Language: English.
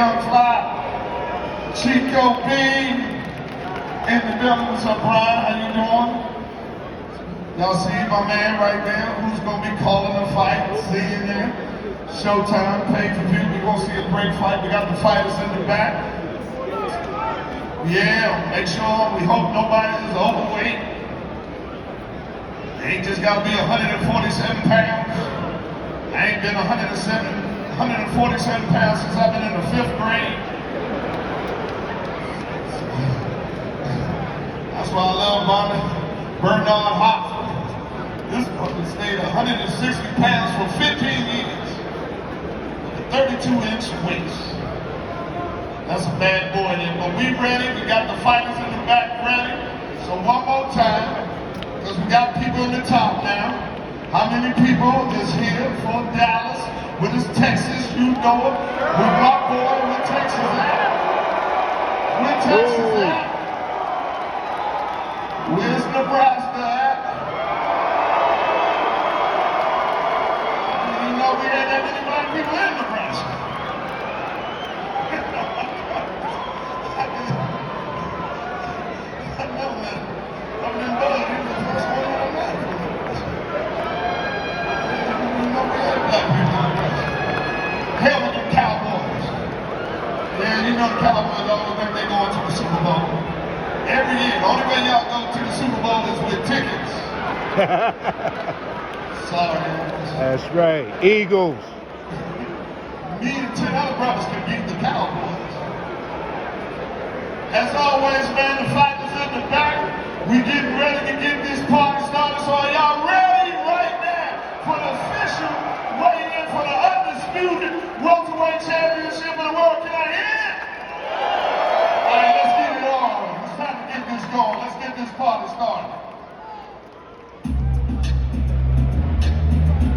Young Fly, Chico B, in the building. What's up, Brian? How you doing? Y'all see my man right there who's gonna be calling the fight. See you there. Showtime, pay-per-view. We're gonna see a great fight. We got the fighters in the back. Yeah, make sure, we hope nobody is overweight. They ain't just gotta be 147 pounds. I ain't been 147 pounds since I've been in the 5th grade. That's why I love Bernard Hopkins. This fucker stayed 160 pounds for 15 years. With a 32-inch waist. That's a bad boy there, but we ready. We got the fighters in the back ready. So one more time, because we got people in the top now. How many people is here from Dallas? Where is Texas? You know it. With my boy, where Texas at? Where Texas at? Where's Nebraska at? You know we ain't that many black people in Nebraska. I know that. I'm in Bud. He's the first one I met. You know we ain't black people in Nebraska. Hell with them Cowboys. Yeah, you know the Cowboys always think they going to the Super Bowl. Every year, the only way y'all go to the Super Bowl is with tickets. Sorry. That's right. Eagles. Me and 10 other brothers can beat the Cowboys. As always, man, the fighters in the back. We getting ready to get this party started. So are y'all ready right now for the official weigh-in for the undisputed welterweight championship of the world? Can I hear it? All right, let's get it on. It's time to get this going. Let's get this party started.